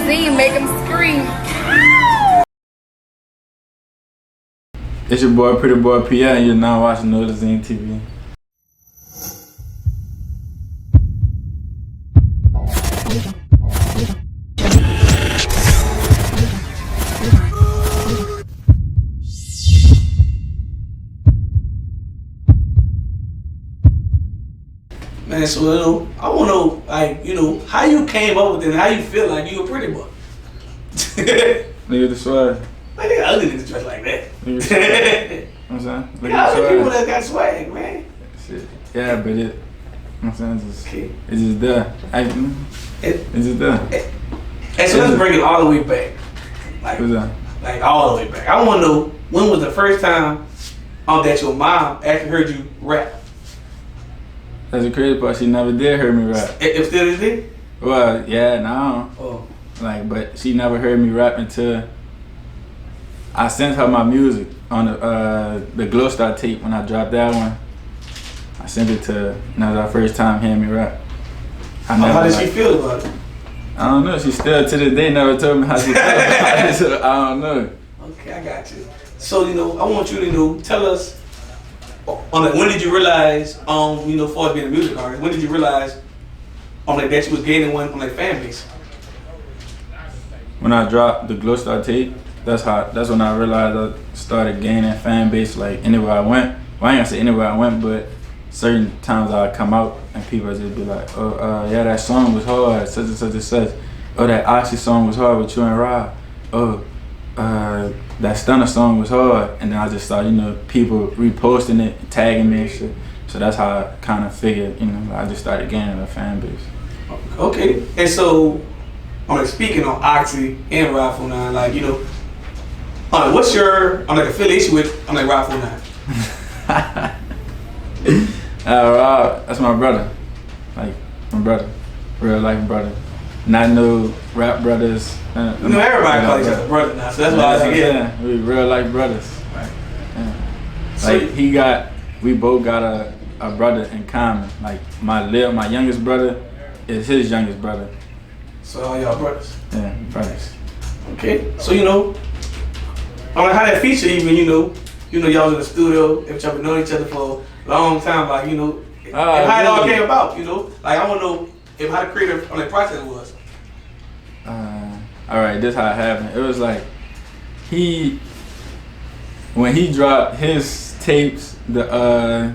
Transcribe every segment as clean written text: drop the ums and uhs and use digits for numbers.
Nolazine, make them scream. It's your boy Prettyboi Pierre, and you're now watching Nolazine TV. Man, so I want to know, like, how you came up with it and how you feel like you a pretty boy. Nigga, the swag. Like, they got ugly niggas dressed like that. Nigga, the swag. I'm saying? They got other people that got swag, man. Shit. Yeah, but it, I'm saying, Okay. it's just there. It's just there. And so let's bring it all the way back. What's that? Like all the way back. I want to know, when was the first time that your mom actually heard you rap? That's the crazy part. She never did hear me rap. If still is it? Well, yeah, no. Oh. Like, but she never heard me rap until I sent her my music on the Glow Star tape when I dropped that one. I sent it to her, and that was our first time hearing me rap. How did she feel about it? I don't know. She still to this day never told me how she felt about it, so I don't know. Okay, I got you. So, I want you to tell us, when did you realize, for being a music artist, when did you realize that you was gaining one on fan base? When I dropped the Glow Star tape, that's when I realized I started gaining fan base. Like anywhere I went, well, I ain't gonna say anywhere I went, but certain times I'd come out and people would just be like, oh, yeah, that song was hard, such and such and such. Oh, that Oxy song was hard with you and Rob. Oh, that Stunner song was hard. And then I just started, people reposting it, tagging me and shit. So that's how I kind of figured, I just started gaining a fan base. Okay. And so, speaking on Oxy and Rob 49, what's your affiliation with Rob 49? Rob, that's my brother. Like, my brother. Real life brother. Not no rap brothers. Everybody calls each other brother now, so that's why I was yeah. We real life brothers. Right. Yeah. Like, we both got a brother in common. Like, my youngest brother is his youngest brother. So all y'all brothers? Yeah, brothers. Okay. So, how that feature even, y'all was in the studio, if y'all been knowing each other for a long time, like, and how it all came about, Like, I want to know how the creative process was. All right, this how it happened. It was like, when he dropped his tapes, the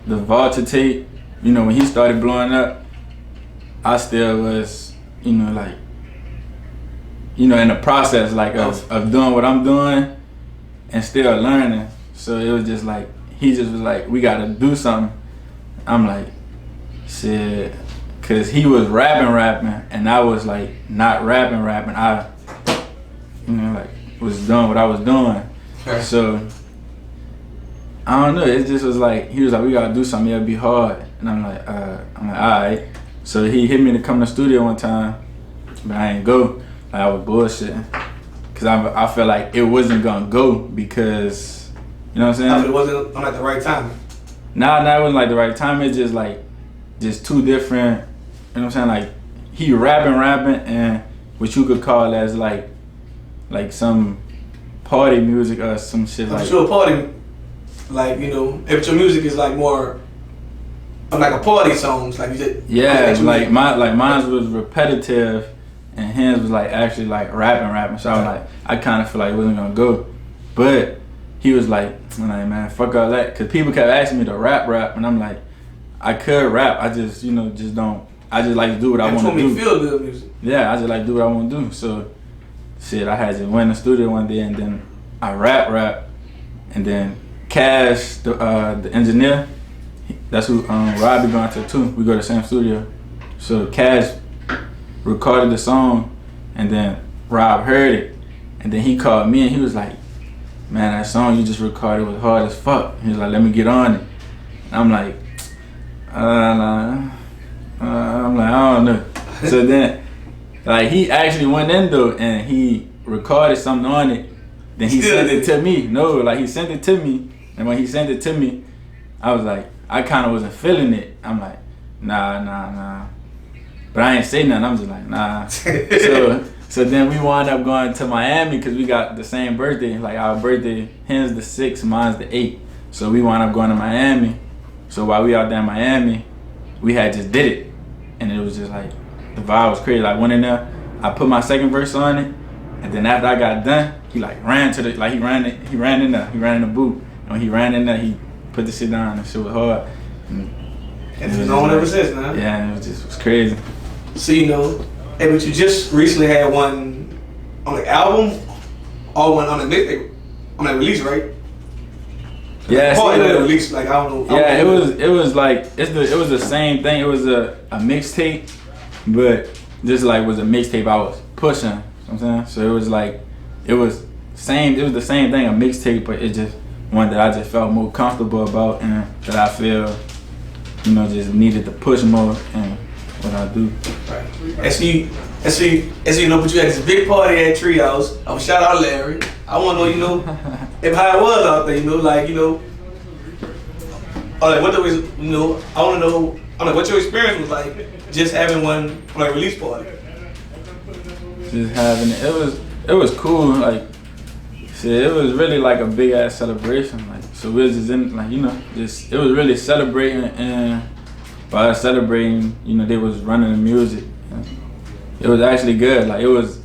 Vulture tape, when he started blowing up, I still was, in the process, like, of doing what I'm doing and still learning. So it was just like, he just was like, we gotta do something. I'm like, shit, cause he was rapping, and I was like, not rapping. I, was doing what I was doing. Right. So, I don't know, it just was like, he was like, we gotta do something, it'll be hard. And I'm like, all right. So he hit me to come to the studio one time, but I ain't go. Like, I was bullshitting. Cause I felt like it wasn't gonna go because, you know what I'm saying? It wasn't the right time. Nah, it wasn't like the right time. It's just two different, you know what I'm saying? Like, he rapping, and what you could call as like some party music or some shit like. Sure, party, like, if your music is like more like a party songs, like you said. Yeah, like mine was repetitive, and his was like actually like rapping. So I was like, I kind of feel like it wasn't gonna go, but he was like, man, fuck all that, cause people kept asking me to rap, and I'm like, I could rap, I just, just don't. I just like to do what I want to do. Feel good music. Yeah, I just like to do what I want to do. So, shit, I had to went in the studio one day, and then I rap, and then Cash, the engineer, that's who Rob be going to too. We go to the same studio. So Cash recorded the song, and then Rob heard it, and then he called me, and he was like, man, that song you just recorded was hard as fuck. He was like, let me get on it. And I'm like, I don't know. So then, like, he actually went in though, and he recorded something on it. Then he sent it to me. No, like, he sent it to me, and when he sent it to me, I was like, I kind of wasn't feeling it. I'm like, nah. But I ain't say nothing. I'm just like, nah. So then we wound up going to Miami because we got the same birthday. Like our birthday, his the 6th, mine's the 8th. So we wound up going to Miami. So while we out there in Miami, we had just did it. And it was just like, the vibe was crazy. Like went in there, I put my second verse on it. And then after I got done, he like ran to the, like he ran in there, he ran in the booth. And when he ran in there, he put the shit down and shit was hard. And it's been on ever since, man. Yeah, and it was crazy. So, you know, hey, but you just recently had one on the album, or one on the mixtape, on that release, right? Yeah, oh, the release, like I don't know. Yeah, it was like it was the same thing. It was a mixtape, but just like was a mixtape I was pushing. You know what I'm saying? So it was like it was the same thing, a mixtape, but it just one that I just felt more comfortable about and that I feel, you know, just needed to push more in what I do. Right. And so you know, but you had this big party at Treehouse. I'm shout out Larry. I want to know, you know, if how it was out there, you know, like, you know, or like what there was, you know, I want to know, I'm like, what your experience was like, just having one like release party. Just having it was cool, like shit, it was really like a big ass celebration, like so we was just in, like, you know, just it was really celebrating, and by us celebrating, you know, they was running the music. It was actually good, like it was.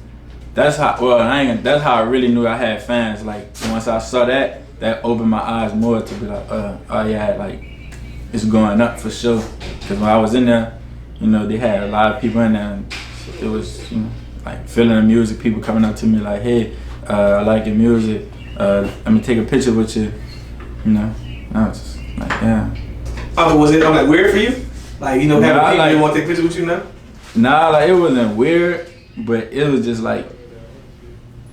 That's how I really knew I had fans. Like once I saw that opened my eyes more to be like, oh yeah, like it's going up for sure. Cause when I was in there, you know, they had a lot of people in there, and it was, you know, like feeling the music. People coming up to me like, hey, I like your music. Let me take a picture with you. You know, I was just like, yeah. Oh, was it like weird for you? Like, you know, having people want to take pictures with you now? Nah, like it wasn't weird, but it was just like.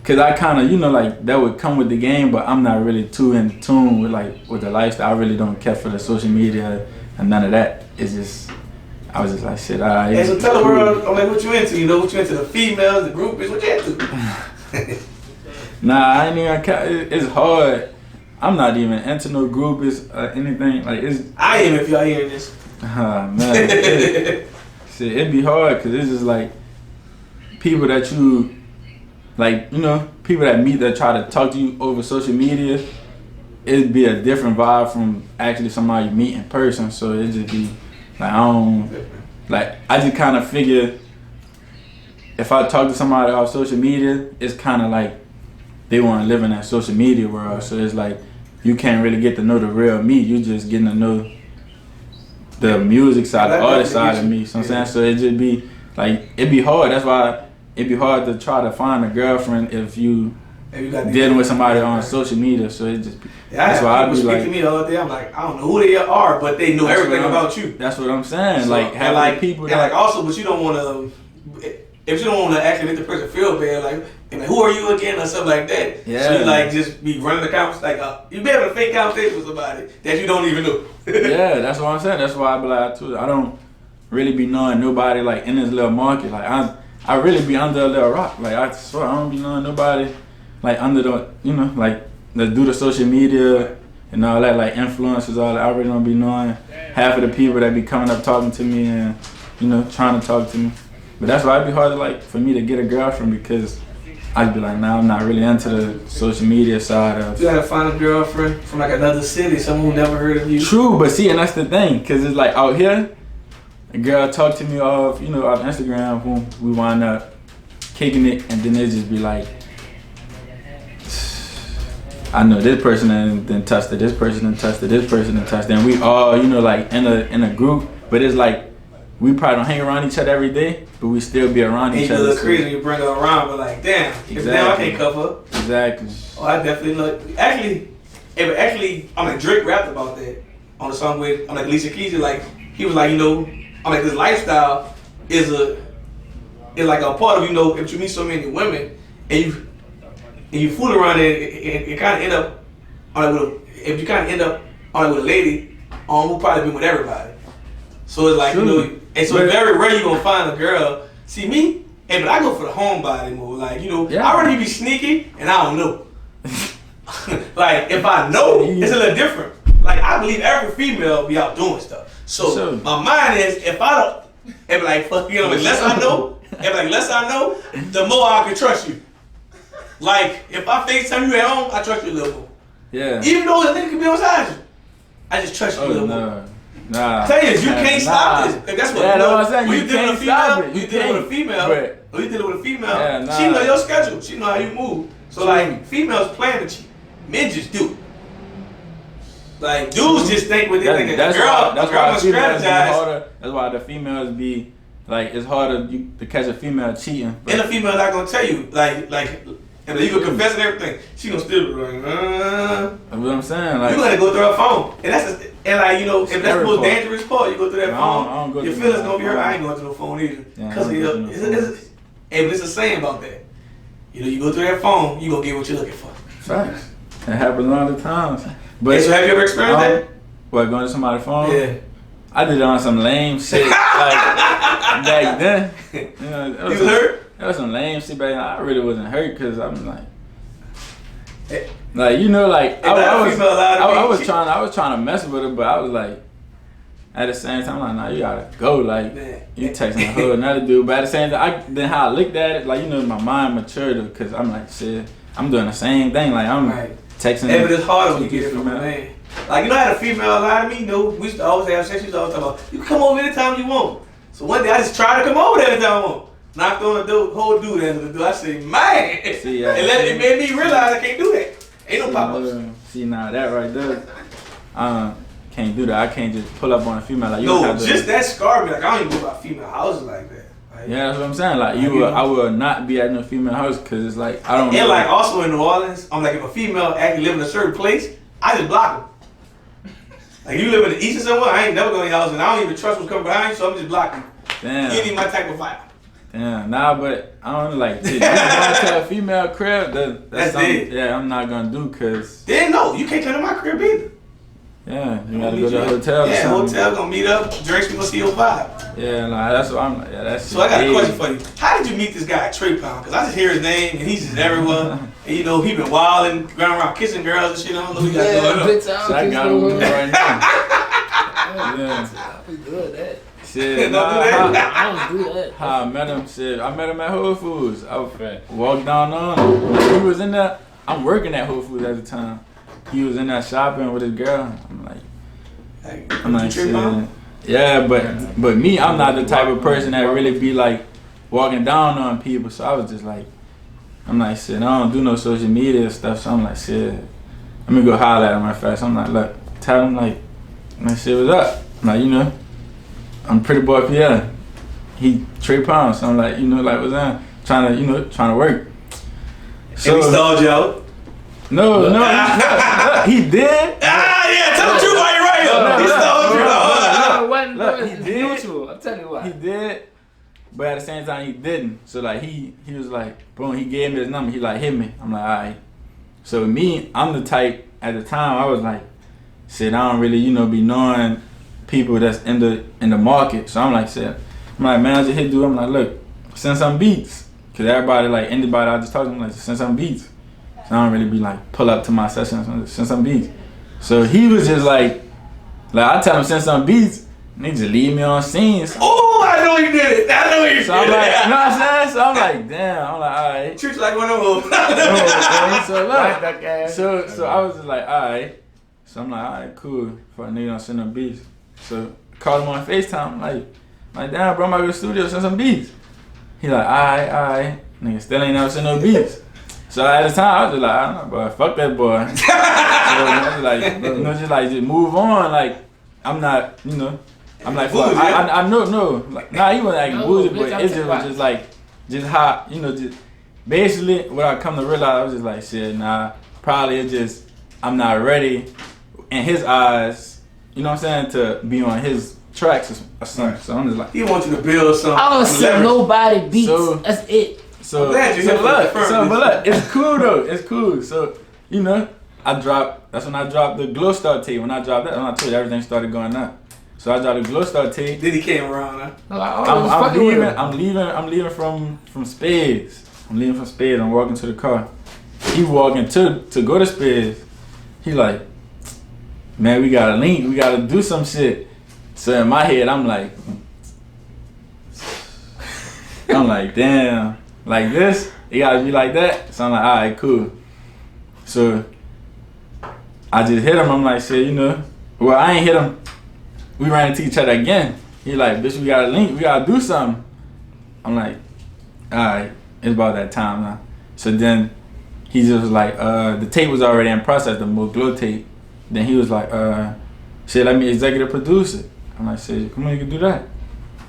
Cause I kind of, you know, like that would come with the game, but I'm not really too in tune with the lifestyle. I really don't care for the social media and none of that. It's just, I was just like, shit, alright. Hey, so tell the world, like, what you into? You know, what you into? The females, the groupies, what you into? Nah, I ain't even care. It's hard. I'm not even into no groupies or anything. Like it's. I am if y'all hearing this. Man, shit, it'd be hard because it's just like people that you. Like, you know, people that meet that try to talk to you over social media, it'd be a different vibe from actually somebody you meet in person. So it'd just be like, I just kind of figure if I talk to somebody off social media, it's kind of like they want to live in that social media world. So it's like you can't really get to know the real me. You just getting to know the music side, the artist side of me. So I'm saying, so it just be like, it'd be hard. That's why it'd be hard to try to find a girlfriend if you dealing with somebody on social media. So it just that's why I'd be like, to me the other day, I'm like, I don't know who they are, but they know everything about you. That's what I'm saying. So, like having like people that, like also, but you don't want to. If you don't want to actually make the person feel bad, like who are you again or something like that. Yeah. So you like just be running the conversation, like you be having a fake conversation with somebody that you don't even know. Yeah, that's what I'm saying. That's why I be like, too. I don't really be knowing nobody like in this little market. Like I really be under a little rock. Like I swear I don't be knowing nobody like under the, you know, like that do the social media and all that, like influencers, all that. I really don't be knowing half of the people that be coming up talking to me and, you know, trying to talk to me. But that's why it'd be hard to like for me to get a girlfriend because I'd be like, nah, I'm not really into the social media side of. You gotta find a girlfriend from like another city, someone who never heard of you. True, but see, and that's the thing, cause it's like out here, a girl talk to me off, you know, off Instagram, boom, we wind up kicking it, and then it just be like, I know this person done touched it, this person done touched it, this person done touched it, and we all, you know, like in a group, but it's like we probably don't hang around each other every day, but we still be around each other. You look crazy when you bring her around, but like, damn, exactly. Now I can't cover. Exactly. Oh, I definitely look. Actually, I'm like Drake rapped about that on the song with like Alicia Keys. Like he was like, you know, I'm like this lifestyle is like a part of, you know, if you meet so many women and you fool around and you kind of end up if you kind of end up with a lady who probably been with everybody. So it's like, true. You know, and so it's very rare you gonna find a girl. See me, but I go for the homebody mode. Like, you know, I already be sneaky and I don't know. Like if I know, it's a little different. Like I believe every female be out doing stuff. So my mind is if I don't, like fuck, you know, unless I know, And like less I know, the more I can trust you. Like if I FaceTime you at home, I trust you a little more. Yeah. Even though the nigga can be on side you, I just trust you a little more. Nah. I tell you, you can't stop this. Like, that's what. Yeah, that's what I'm saying. When You you dealing with a can't stop female, it. when you dealing with a female, when you dealing with a female, Yeah, she know your schedule. She know how you move. So like, females plan with you. Men just do it. Like dudes just think with this nigga. That's Girl, why must strategize. That's why the females be like, it's harder to catch a female cheating. And the female not gonna tell you like. And you can confess and everything. She gonna still be like, That's what I'm saying. Like, you gotta go through her phone, and like you know, if that's the most dangerous part, you go through that phone. Your feelings gonna be hurt. I ain't going through the phone either, because it's a saying about that. You know, you go through that phone, you gonna get what you're looking for. Facts. It happens a lot of times. But so have you ever experienced that? What, going to somebody's phone? Yeah. I did it on some lame shit like back then. You know, you was hurt? That was some lame shit back then. I really wasn't hurt because I'm like you know, like I was trying to mess with her, but I was like, at the same time, I'm like, nah, you gotta go. Like, you texting a whole another dude. But at the same time, then how I looked at it, like, you know, my mind matured because I'm like, shit, I'm doing the same thing. Like, I'm texting. Yeah, but it's harder when you get it from a man. Like, you know, I had a female lie to me. You know, we used to always have sex. She used to always talk about, you can come over anytime you want. So one day I just tried to come over there anytime I want. Knocked on the door, whole dude at the door. I said, man. See, it made me realize I can't do that. Ain't no pop-ups. See, now that right there, can't do that. I can't just pull up on a female like you. No, just that scarred me. Like, I don't even go by female houses like that. Like, yeah, that's what I'm saying. Like, I will not be at no female house because it's like, I don't know. And like, also in New Orleans, I'm like, if a female actually live in a certain place, I just block them. Like, you live in the east or somewhere, I ain't never going to your house, and I don't even trust what's coming behind you, so I'm just blocking you. Damn. You ain't even my type of vibe. Yeah, nah, but I don't know, like, dude, I'm going to a female crib, that's something, yeah, I'm not going to do, because... Then, no, you can't come to my crib either. Yeah, you got to go to a hotel or yeah, something. hotel, gonna meet up, drinks, we gonna see your vibe. Yeah, like, that's what I'm like, yeah, that's... So I got a question for you. How did you meet this guy, Treyylb? Because I just hear his name, and he's just everywhere. And, you know, he been wilding, going around kissing girls and shit. I don't know what he got going on. So I got him right now. Yeah. We good at that. Shit, I don't do that. How I met him, shit. I met him at Whole Foods. I walked down on him. He was in there. I'm working at Whole Foods at the time. He was in there shopping with his girl. I'm like, shit. Yeah, but me, I'm not the type of person that really be like walking down on people. So I was just like, I'm like, shit, I don't do no social media stuff. So I'm like, shit, let me go holler at him right fast. I'm like, look, tell him like, shit, what's up? I'm like, you know, I'm Prettyboi Pierre. He Treyylb. So I'm like, you know, like, what's that? Trying to work. So and he stalled you out? No, he did. Yeah, tell the truth while you're right here. He stalled you out. Look, he did. Mutual. I'm telling you what. He did, but at the same time he didn't. So like he was like, boom, he gave me his number. He like hit me. I'm like, all right. So me, I'm the type at the time. I was like, shit, I don't really, be knowing people that's in the market. So I'm like, man, I just hit dude. I'm like, look, send some beats, cause everybody like anybody I just talked to, I'm like, send some beats. So I don't really be like pull up to my session, send some beats. So he was just like I tell him send some beats, and he just leave me on scene. So, oh, I know you did it. I know you did it. So I'm like, you know what I'm saying? So I'm like, damn. I'm like, all right. Treat you like one of them. So I was just like, all right. So I'm like, all right, cool. For a nigga don't send no beats. So I called him on FaceTime. I'm like, damn, bro, I'm about to go to the studio, send some beats. He like, all right. Nigga still ain't never send no beats. So at the time, I was just like, I don't know, boy, fuck that boy. So I was like, just move on. Like, I'm not, I'm like, fuck, I know, like, nah, he wasn't acting bougie, but it just was just like, just how, just basically what I come to realize, I was just like, shit, nah, probably it's just, I'm not ready in his eyes, you know what I'm saying, to be on his tracks or something. So I'm just like, he wants you to build something. I don't send nobody beats. That's it. But look, it's cool though. It's cool. So, that's when I dropped the Glow Star tape. When I dropped that, I told you everything started going up. So I dropped the Glow Star tape. Then he came around, huh? I'm leaving from Spades. I'm walking to the car. He walking to go to Spades. He like, man, we gotta link. We gotta do some shit. So in my head, I'm like, I'm like, damn, like this, it gotta be like that. So I'm like, all right, cool. So I just hit him. I'm like, shit, you know. Well, I ain't hit him. We ran into each other again. He like, bitch, we gotta link. We gotta do something. I'm like, all right, it's about that time now. So then he just was like, the tape was already in process, the Mo Glow tape. Then he was like, shit, let me executive produce it. I'm like, shit, come on, you can do that.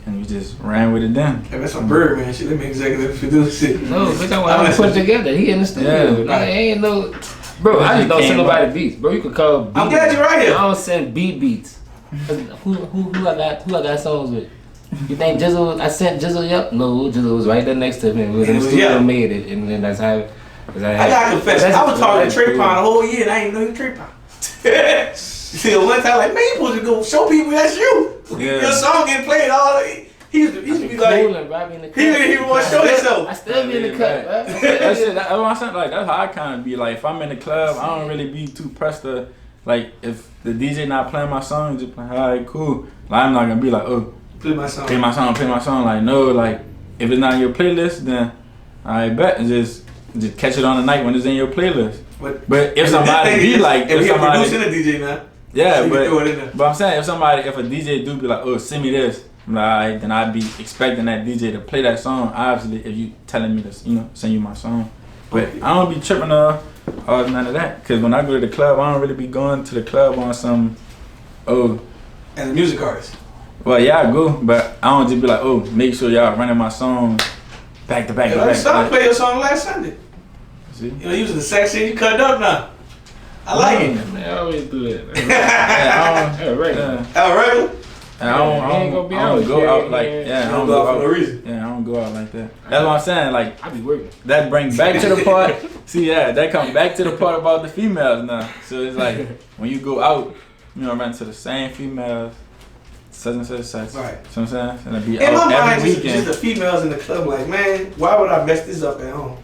And we just ran with it then. Hey, that's some bird, man. Shit, let me executive produce it. No, bitch, I want to put it together. He in the studio. Yeah. Like, ain't no... Bro, I just don't send nobody beats. Bro, you could call beat. I'm glad you're right here. I don't send beats. Who I got songs with? You think Jizzle, I sent Jizzle up? No, Jizzle was right there next to me. We was in the studio, made it. And then that's how... I gotta confess, I was talking to Trey the whole year and I ain't know you Trey. See, one time, like, man, you supposed to go show people that's you. Yeah. Your song getting played all day. He used to be like, he didn't want to show himself. I still be in the cut, bro. That's it. That's what I'm saying. Like, that's how I kind of be. Like, if I'm in the club, I don't really be too pressed to, like, if the DJ not playing my song, just like, all right, cool. Like, I'm not gonna be like, oh, play my song. Play my song. Like, no, like, if it's not in your playlist, then I bet just catch it on the night when it's in your playlist. But if somebody be like, if somebody producing a DJ now. Yeah, so but I'm saying if a DJ do be like, oh, send me this, I'm like, all right, then I'd be expecting that DJ to play that song. Obviously, if you telling me to, send you my song. But I don't be tripping or none of that. Cause when I go to the club, I don't really be going to the club on some, as a music artist. Well, yeah, I go, but I don't just be like, oh, make sure y'all running my song back to back. I played your song last Sunday. See? You was in the section, you cut it up now. I like it. Man, I always do that. I don't go out like I don't go out for no reason. Yeah, I don't go out like that. That's what I'm saying. Like I be working. That brings back to the part. See, that comes back to the part about the females now. So it's like when you go out, run to the same females, such and such. Right. You know what I'm saying? And be in out my mind, every weekend. Just the females in the club, like, man, why would I mess this up at home?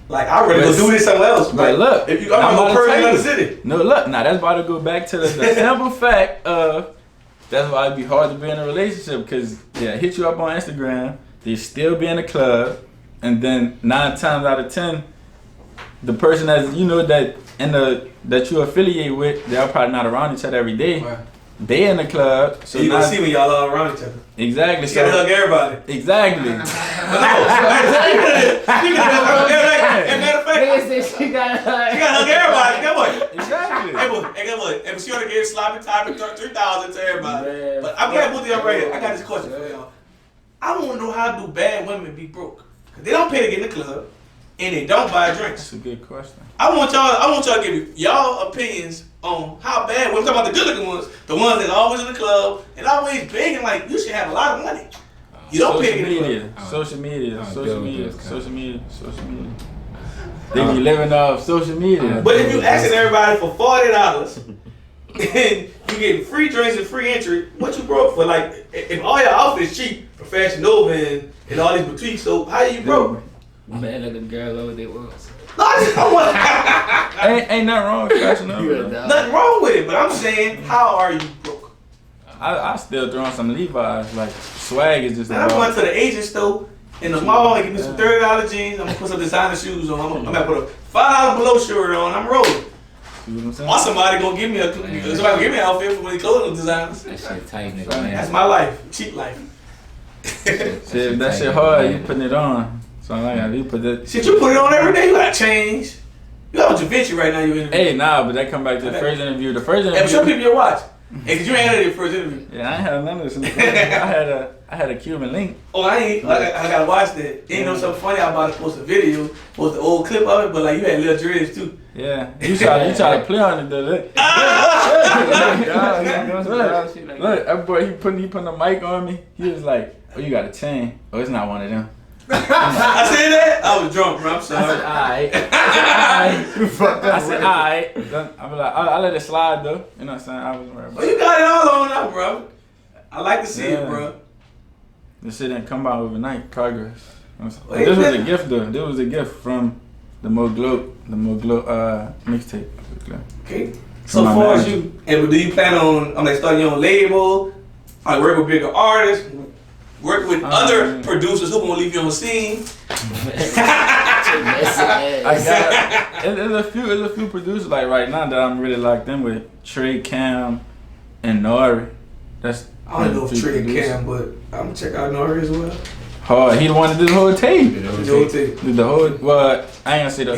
Like, I'd rather go do this somewhere else. But like, look, if you I'm gonna go in another city. No, look, now that's about to go back to the simple fact of that's why it'd be hard to be in a relationship because hit you up on Instagram, they still be in the club, and then 9 times out of 10, the person that's that you affiliate with, they're probably not around each other every day. Right. They in the club, so you gonna see when y'all all around each other. Exactly. You gotta hug everybody. Exactly. But no, she gotta hug everybody. And matter of fact, she gotta hug everybody. Come on. Exactly. Hey, come on. And she oughta give sloppy time and 3,000 to everybody. Man, but I'm glad both of y'all right here. I got this question for y'all. I wanna know how do bad women be broke? Cause they don't pay to get in the club, and they don't buy drinks. That's a good question. I want y'all to give y'all opinions on how bad. We're talking about the good-looking ones, the ones that are always in the club and always begging like you should have a lot of money. You don't pay in the club. Social media. They be living off social media. But if you asking everybody for $40 and you getting free drinks and free entry, what you broke for? Like if all your outfits cheap, for Fashion Nova and all these boutiques, so how you broke? Man, let the girl over there was. No, ain't nothing wrong with Fashion Nova. Nothing wrong with it, but I'm saying, how are you broke? I still throw on some Levi's. Like swag is just. I'm going to the Asian store in the mall and give me some $30 jeans. I'm gonna put some designer shoes on. I'm gonna put a $5 below shirt on. I'm rolling. Or somebody gonna give me an outfit for when they clothes designers. That shit tight, nigga. That's my life, cheap life. Shit, that shit hard. You putting it on. So like, you put that. Shit, you put it on every day. You gotta change. You got Da Vinci right now. You interview. Hey, nah, but that come back to the first interview. The first interview. Hey, show people your watch. Hey, cause you ain't had your first interview. Yeah, I ain't had none of this. I had a Cuban link. Oh, I gotta watch that. You know something funny? I about to post a video, post an old clip of it, but like you had little dreads too. Yeah, you try to play on it though. Look, that boy, he putting the mic on me. He was like, "Oh, you got a chain? Oh, it's not one of them." I said that? I was drunk, bro. I'm sorry. I said, alright. I said, alright. I be like, I let it slide though. You know what I'm saying? I wasn't worried about it. You got it all on now, bro. I like to see it, bro. This shit didn't come out overnight. Progress. This was a gift though. This was a gift from the Mo Glow mixtape. Okay. So far as you, and do you plan on like starting your own label? Like work with bigger artists? working with other producers who gonna leave you on the scene. There's a few producers like right now that I'm really locked in with. Trey, Cam, and Nori. That's I don't know if Trey and Cam, but I'm gonna check out Nori as well. Hard. He the one that did the whole tape. The whole tape. Did the whole. Well, I ain't gonna say the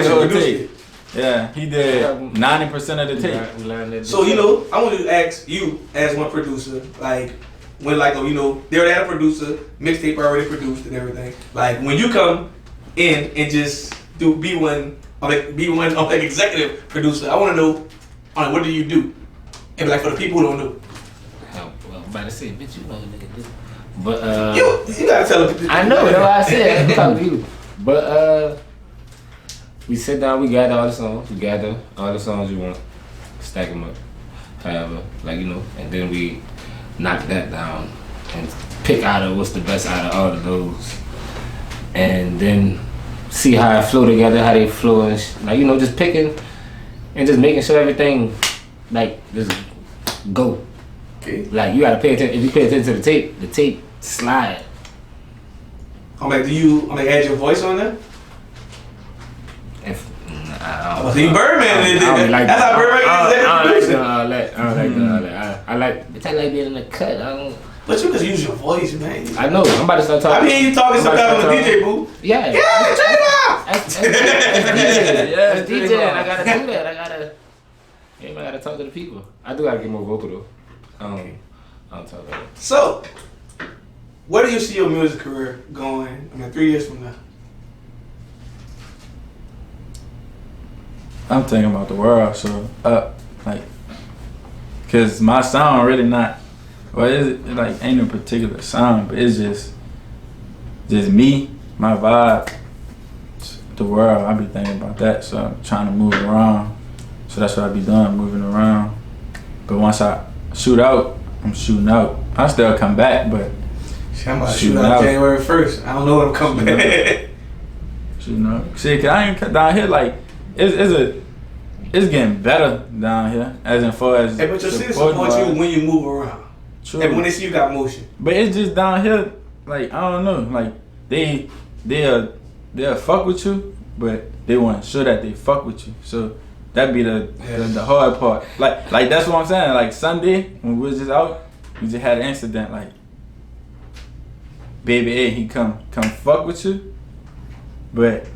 whole tape. Yeah, he did 90% of the tape. So I want to ask you as one producer, like when they already had a producer, mixtape already produced and everything. Like when you come in and just be one executive producer, I want to know, what do you do? And like for the people who don't know. Well, I'm about to say, bitch, you know the nigga this. But you gotta tell them. I know, that's why I said I'm talking to you. But we sit down, we gather all the songs. We gather all the songs you want, stack them up, however, and then we knock that down and pick out of what's the best out of all of those, and then see how it flow together, how they flow, and just picking and just making sure everything just go. Okay. Like you gotta pay attention. If you pay attention to the tape slide. I'm like, do you add your voice on there? See, Birdman. That's how Birdman is. I like being in the cut. But you can use your voice, man. I know. I'm about to start talking. I mean, you talking sometimes on the DJ booth. Yeah. Yeah, Treyylb. That's DJ. I gotta do that. I gotta talk to the people. I do gotta get more vocal though. I don't talk about it. So, where do you see your music career going? 3 years from now. I'm thinking about the world, so cause my sound really not. Well, it ain't a particular sound, but it's just me, my vibe, the world. I be thinking about that, so I'm trying to move around. So that's what I be doing, moving around. But once I shoot out, I'm shooting out. I still come back, but I'm about to shoot out January 1st. I don't know when I'm coming back. Shooting out. See, cause I ain't down here it's getting better down here, as in far as. Hey, but your city support you when you move around. True. And when they see you got motion. But it's just down here, I don't know, they'll fuck with you, but they want to show that they fuck with you. So that be the hard part. Like that's what I'm saying. Like Sunday when we was just out, we just had an incident. Like, Baby A, he come fuck with you, but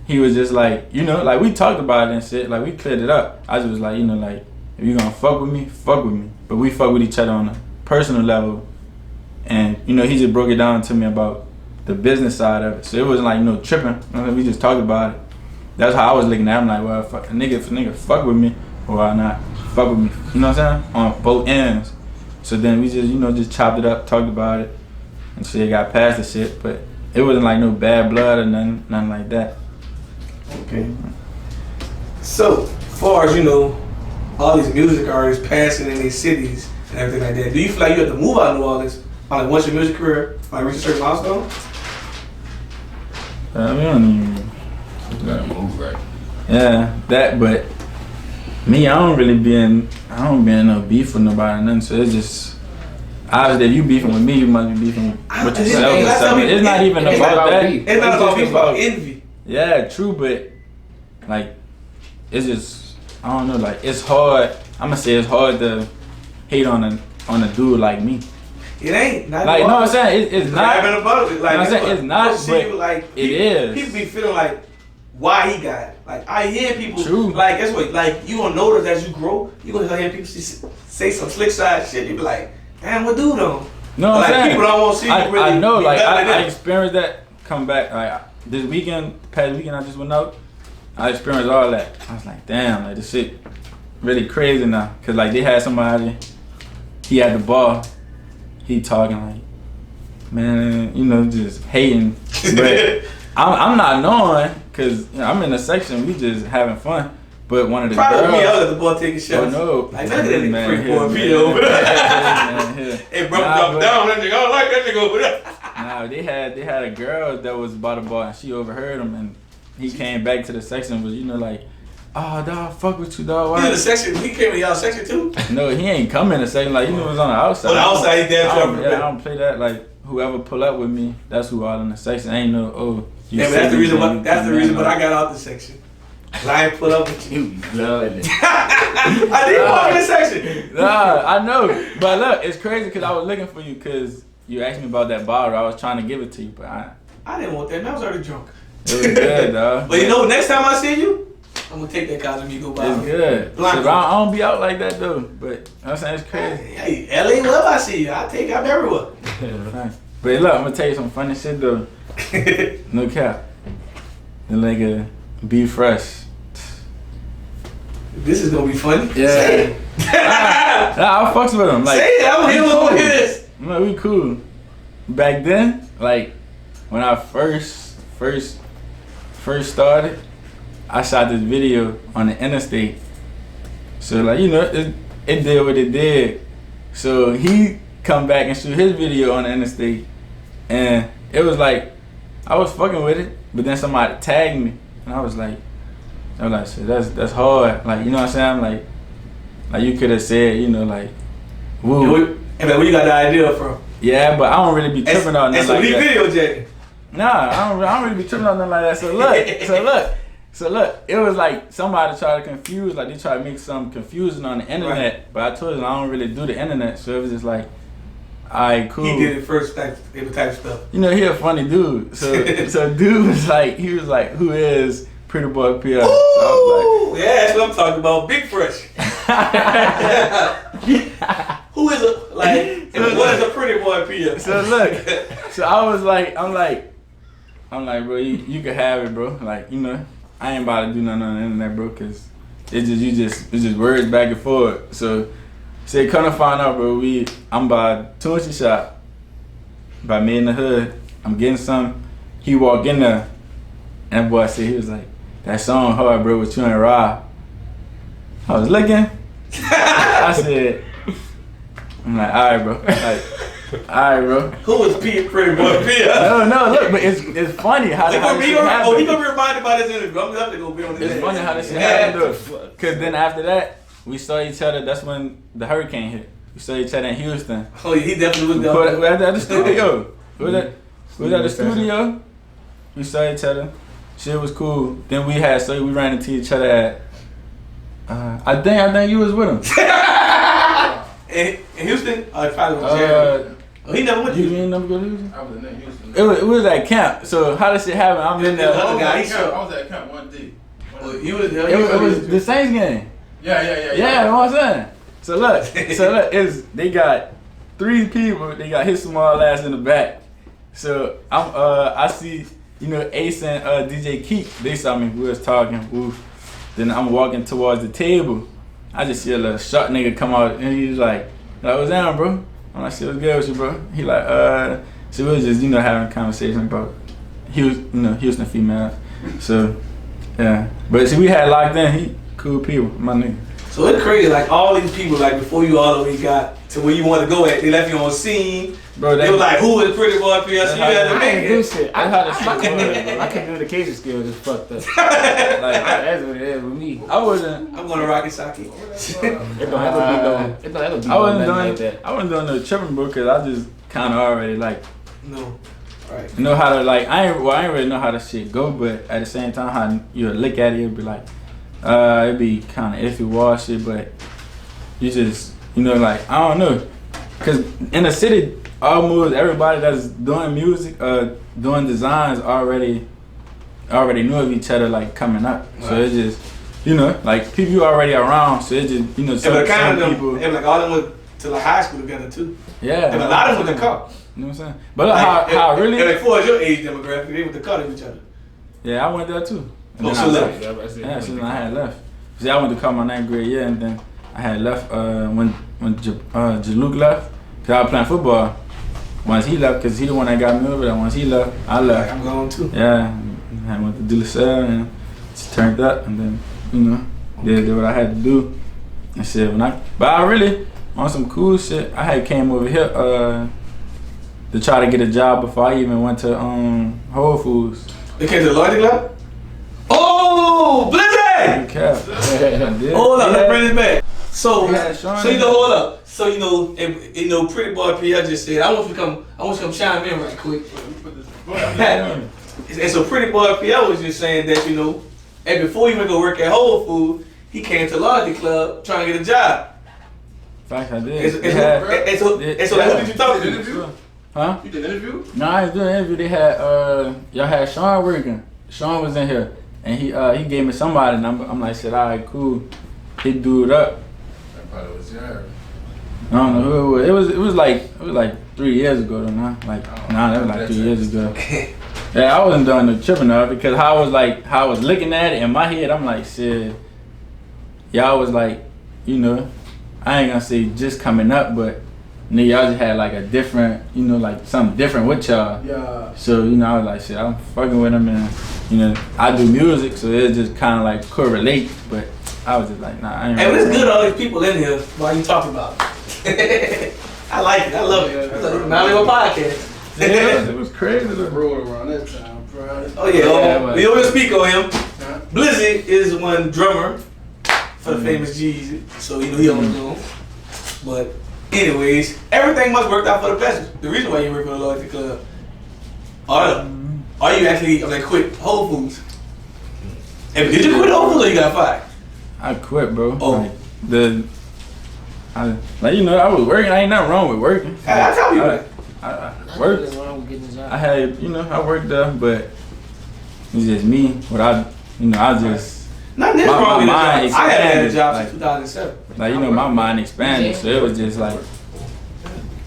he was just like, we talked about it and shit. Like we cleared it up. I just was like, if you gonna fuck with me, fuck with me. But we fuck with each other on a personal level, and he just broke it down to me about the business side of it. So it wasn't tripping. We just talked about it. That's how I was looking at it. I'm like, well, if a nigga fuck with me, or why not fuck with me? You know what I'm saying? On both ends. So then we just, just chopped it up, talked about it, and shit, got past the shit. But it wasn't no bad blood or nothing like that. Okay. So, as far as all these music artists passing in these cities and everything like that, do you feel like you have to move out of New Orleans once your music career reach a certain milestone? We don't even. You gotta move, right? Yeah, that. But me, I don't be in no beef with nobody or nothing. So it's just obviously if you beefing with me, you must be beefing with yourself or something. It's not even about that. It's not about beef, about envy. Yeah, true, but it's just I don't know. It's hard. I'm gonna say it's hard to hate on a dude like me. It ain't. Not you know what I'm saying? It's not. Above it. I'm saying it's not, but it is. People be feeling like, why he got it? I hear people. True. That's what. You gonna notice as you grow, you gonna hear people say some slick side shit. You be like, damn, what dude on? No, I'm saying people don't want to see you really. I know. I experienced that. Come back. This past weekend, I just went out. I experienced all that. I was like, damn, this shit really crazy now. Cause they had somebody, he had the bar, he talking man, just hating. But I'm not knowing, cause I'm in the section, we just having fun. But one of the probably girls, me, I was at the bar taking shots. Oh no, look at that nigga freak boy Peter over there. Hey, bro, drop down that nigga. I don't like that nigga over there. Nah, they had a girl that was by the bar and she overheard him and he came back to the section and was oh dog, fuck with you dog. He in the section. He came in y'all section too. No, he ain't come in the section. He was on the outside. On the outside, he damn sure. I don't play that. whoever pull up with me, that's who all in the section. Ain't no yeah, but that's the reason. That's the reason. But I got out the section. I ain't pull up with you. Love it. I did walk in the section. Nah, I know. But look, it's crazy because I was looking for you because you asked me about that bottle. I was trying to give it to you, but I didn't want that. Man, I was already drunk. It was good, dog. But you know, next time I see you, I'm gonna take that Casamigos bottle. It's good. So I don't be out like that though. But I'm saying it's crazy. Hey, LA, wherever I see you, I take out everywhere. But look, I'm gonna tell you some funny shit though. No cap. The nigga Be Fresh. This is gonna be funny. Yeah. Nah, I fucks with him. Like, say it. I want to hear this. No, we cool. Back then, like when I first started, I shot this video on the interstate. So like, you know, it did what it did. So he come back and shoot his video on the interstate, and it was like I was fucking with it, but then somebody tagged me, and I was like, shit, that's hard. Like, you know what I'm saying? Like you could have said, you know, like, woo. And where you got the idea from? Yeah, but I don't really be tripping on nothing like that. video jacking. Nah, I don't really be tripping on nothing like that. So look, it was like somebody tried to confuse, like they tried to make something confusing on the internet. Right. But I told them I don't really do the internet, so it was just like, alright, cool. He did it first type of stuff. You know, he a funny dude. So dude was like, who is Prettyboi Pierre? Ooh, so yeah, that's what I'm talking about. Big Fresh. Who is what is a Prettyboi Pierre? So look, so I'm like, bro, you can have it, bro. Like, you know, I ain't about to do nothing on the internet, bro, cause it's just words back and forth. So say, come to find out, bro, I'm by Tunchi shop, by me in the hood. I'm getting some. He walked in there, and that boy said, he was like, that song hard, bro, with you and Rob. I was looking. I said, I'm like, all right, bro. Like, all right, bro. Who is Prettyboi Pierre? No, look, but it's funny how this shit happened. Oh, he gonna be reminded by this interview. I'm definitely gonna be on this. It's funny how this shit happened, though. Cause then after that, we saw each other. That's when the hurricane hit. We saw each other in Houston. Oh, yeah, he definitely was there. We at the studio. We was at the studio. We saw each other. Shit was cool. Then we ran into each other at. I think you was with him. In Houston? Oh, it probably was Jerry. He never went to Houston. You never go to Houston? I was in Houston. It was at camp. So how does shit happen? I'm in there. I was at camp one day. It was the Saints game. Yeah. Yeah, you know what I'm saying? So look, they got 3 people. They got his small ass in the back. So I see, you know, Ace and DJ Keek. They saw me. We was talking. Woof. Then I'm walking towards the table. I just see a little short nigga come out, and he's like, what's down, bro? I'm like, shit, what's good with you, bro? He like, so we was just, you know, having a conversation about Houston females. So, yeah. But see, we had locked in. He cool people, my nigga. So it's crazy, like all these people, like before you all the way got to where you want to go at, they left you on scene. Bro, they were like, who is Prettyboi Pierre? So you had to make it. Shit. I communication skills is fucked up. Like, that's what it is with me. I wasn't. I'm gonna rock it, Saki. I wasn't doing no tripping, bro, cause I just kind of already like. No. Right. Know how to like. I ain't really know how the shit go, but at the same time, how you look at it, it'd be like, it'd be kind of iffy wall shit, but you just, you know, like, I don't know, cause in the city, almost everybody that's doing music, doing designs already knew of each other, like coming up. Right. So it's just, you know, like people you already around. So it's just, you know, some people. And like all of them went to like high school together too. Yeah. And a lot of them went to college. You know what I'm saying? But like, how really? And like for your age demographic, they went to college with each other. Yeah, I went there too. And then I left. Yeah, so then I had left. See, I went to college my 9th grade year, and then I had left when Jaluk left, cause I was playing football. Once he left, cause he the one that got me over there. Once he left, I left. I'm going too. Yeah, I went to DeLaSalle and just turned up, and then, you know, did what I had to do. And shit, but I really, on some cool shit, I had came over here to try to get a job before I even went to Whole Foods. They came to the Loyalty Club? Oh, Blizzard! Good cap. Hold up, let's bring this back. So, Yeah, Sean. so you know, hold up. So you know, Prettyboi Pierre just said, I want you to come chime in right quick. And so Prettyboi Pierre was just saying that, you know, and before he went to work at Whole Foods, he came to Loyalty Club trying to get a job. Fact, I did. And so who did you talk to? Huh? You did an interview? No, I was doing an interview. They had y'all had Sean working. Sean was in here, and he gave me somebody's number. I'm like, said, all right, cool. He do it up. That probably was your. I don't know who it was. It was like 3 years ago, though. Nah, that was like 3 years ago. Yeah, I wasn't doing the tripping of it because how I was looking at it in my head. I'm like, shit. Y'all was like, you know, I ain't gonna say just coming up, but nigga, y'all just had like a different, you know, like something different with y'all. Yeah. So, you know, I was like, shit, I'm fucking with him, and, you know, I do music, so it just kind of like correlate, but I was just like, nah, I ain't Hey, but it's really good all these people in here while you talking about it. I like it. I love it. It's like not even a podcast. Yeah, it was crazy. The road around that time, bro. Oh yeah, we always speak on him. Huh? Blizzy is one drummer for the famous G's, so you know he always know. But anyways, everything must work out for the best. The reason why you work for the Loyalty Club, are you actually quit Whole Foods? Hey, did you quit Whole Foods or you got fired? I quit, bro. Oh. You know, I was working. I ain't nothing wrong with working. I tell you that. I worked. I had, you know, I worked there, but it's just me. I just. Nothing is wrong with mind it. I had a job like, since 2007. Like, you know, my mind expanded, so it was just like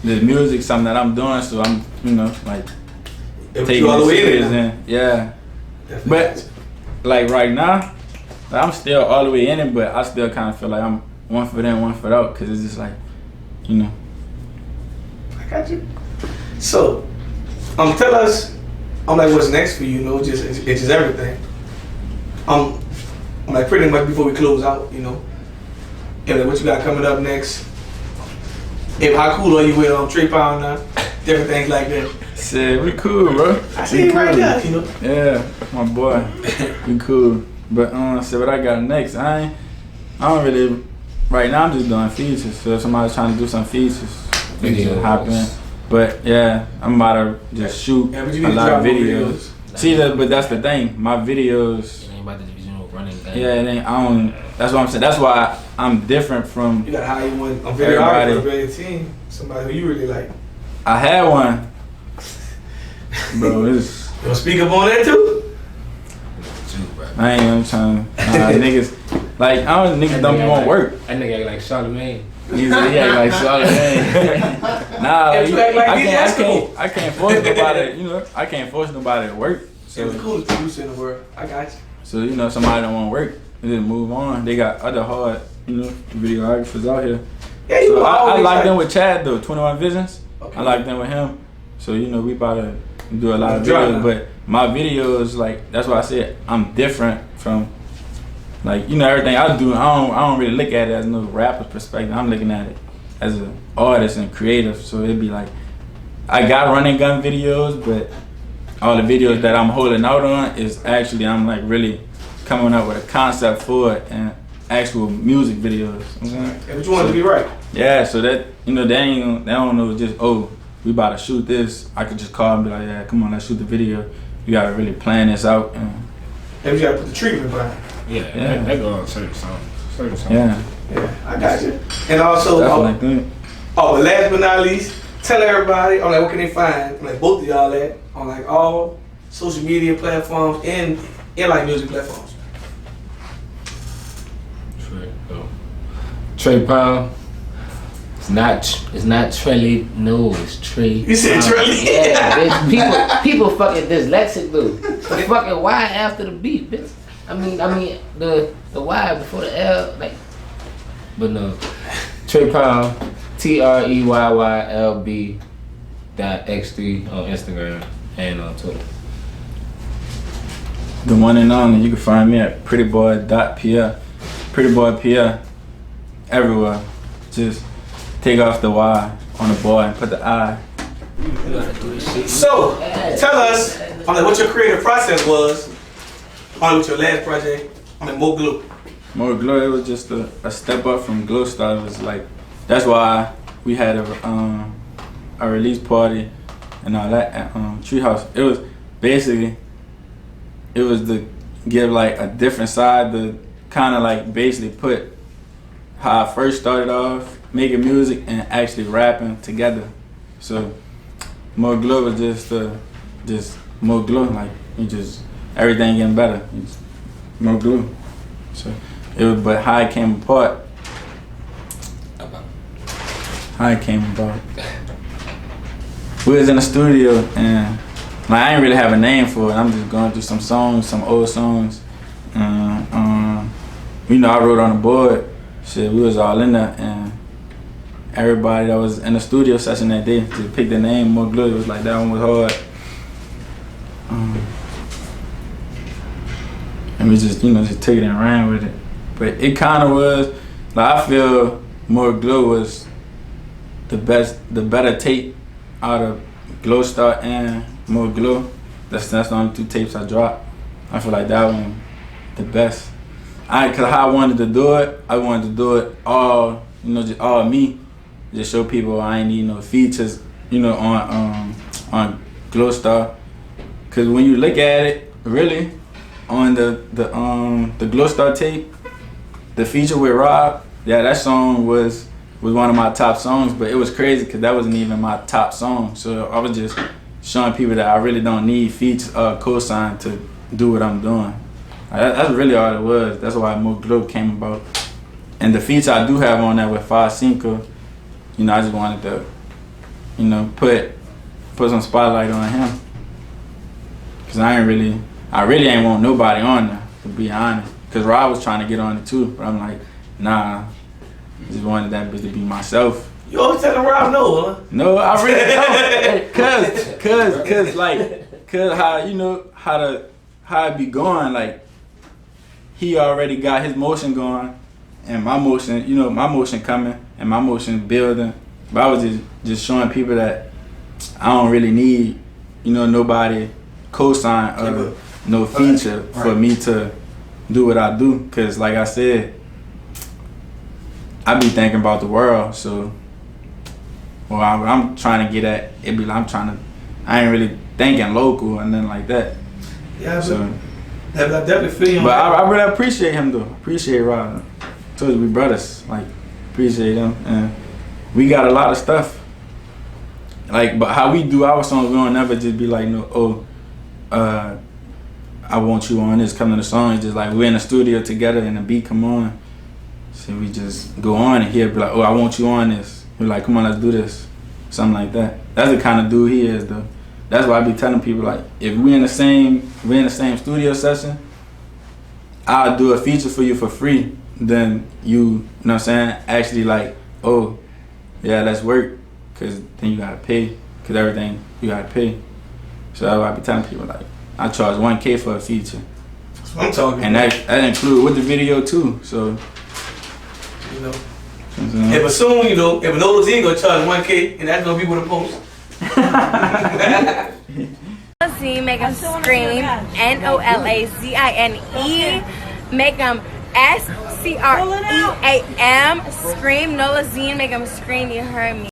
the music, something that I'm doing, so I'm, you know, like taking you all the way serious in. and yeah. Definitely. But like right now, like, I'm still all the way in it, but I still kind of feel like I'm one foot in, one foot out, because it's just like, you know. I got you. So, tell us, what's next for you? You know, it's just everything. Pretty much before we close out, you know, and what you got coming up next? How cool are you with Treyylb now? Different things like that. Shit, we cool, bro. I see you right now, you know. Yeah, my boy, we cool. But so what I got next? I don't really. Right now, I'm just doing features. So if somebody's trying to do some features, we just hop in. But yeah, I'm about to just shoot a lot of videos. See that, but that's the thing. My videos. It ain't about the running game. Yeah, it ain't. I don't. That's what I'm saying. That's why I'm different from. You gotta hire one videographer for your team. Somebody who you really like. I had one, bro. It's. You wanna speak up on that too? I ain't even trying. Niggas, like niggas don't want work. That nigga act like Charlamagne. He act like Charlamagne. Nah, I can't force nobody. You know, I can't force nobody to work. So it's the coolest producer in the world. I got you. So you know, somebody don't want to work, they just move on. They got other hard, you know, videographers out here. Yeah, you so I like like them with Chad though, 21 Visions. Okay. I like them with him. So you know, we about to do a lot of videos, but my videos, like, that's why I said I'm different from, like, you know, everything I do. I don't really look at it as no rapper's perspective. I'm looking at it as an artist and creative. So it'd be like, I got running gun videos, but all the videos that I'm holding out on is actually, I'm like really coming up with a concept for it and actual music videos. You know what I'm saying? But you want it to be right. Yeah, so that, you know, they don't know just, oh, we about to shoot this. I could just call and be like, yeah, come on, let's shoot the video. You gotta really plan this out. And you gotta put the treatment behind. Yeah. That go on certain songs. Yeah. Yeah, I got you. And also, Definitely. but last but not least, tell everybody, what can they find, both of y'all at, on all social media platforms and music platforms. Treyylb. It's not Treyylb. No, it's Trey. You said Treyylb? Yeah, bitch. People fucking dyslexic though. The fucking Y after the B, bitch. I mean the Y before the L, But no, Treyylb, TREYYLB.x3 on Instagram and on Twitter. The one and only. You can find me at Prettyboi.Pierre. Prettyboi Pierre everywhere. Just take off the Y on the boy and put the I. So, tell us what your creative process was on with your last project on the Mo Glue. More Glow, it was just a step up from Glow Star. It was like, that's why we had a release party and all that at Treehouse. It was basically, it was to give like a different side, to kind of like basically put how I first started off making music and actually rapping together. So More Glow was just more glow, like you just everything getting better. It's more glow. So it was, but how it came apart. How it came about. We was in the studio and like I didn't really have a name for it. I'm just going through some songs, some old songs. You know, I wrote on the board. Shit, we was all in there and everybody that was in the studio session that day to pick the name More Glow. It was like that one was hard. And we just, you know, just took it and ran with it. But it kind of was, like I feel More Glow was the better tape out of Glow Star and More Glow. That's the only 2 tapes I dropped. I feel like that one the best. Cause how I wanted to do it, I wanted to do it all, you know, just all me. Just show people I ain't need no features, you know, on Glow Star. Cause when you look at it, really, on the Glow Star tape, the feature with Rob, yeah, that song was one of my top songs, but it was crazy because that wasn't even my top song. So I was just showing people that I really don't need features cosign to do what I'm doing. That's really all it was. That's why More Glow came about. And the feature I do have on that with 5 you know, I just wanted to, you know, put some spotlight on him. Cause I really ain't want nobody on there, to be honest. Cause Rob was trying to get on it too, but I'm like, nah. I just wanted that bitch to be myself. You always telling Rob no, huh? No, I really don't. Cause how, you know, how it be going, like, he already got his motion going, and my motion, you know, my motion coming, and my motion building. But I was just showing people that I don't really need, you know, nobody cosign or no feature for me to do what I do. Cause like I said, I be thinking about the world, so well, I'm trying to get at it. Be like I ain't really thinking local and nothing like that. Yeah, so I definitely feel you. But I really appreciate him though. Appreciate Rob. Told you we brothers. Like appreciate him, and we got a lot of stuff. Like, but how we do our songs, we don't never just be like, no, I want you on this, come to the song. It's just like we're in the studio together and the beat come on. So we just go on and he'll be like, oh, I want you on this. We're like, come on, let's do this. Something like that. That's the kind of dude he is though. That's why I be telling people, like, if we're in the same studio session, I'll do a feature for you for free. Then you know what I'm saying, actually like, oh, yeah, let's work. Cause then you gotta pay. Cause everything you gotta pay. So that's why I be telling people, like, I charge $1K for a feature. That's what I'm talking and about. that include with the video too. So you know. If soon, you know, if Nolazine gonna charge $1K, and that's gonna be with a post. Nolazine, make them scream. Nolazine. Make them SCREAM. Scream. Nolazine, make them scream. You heard me.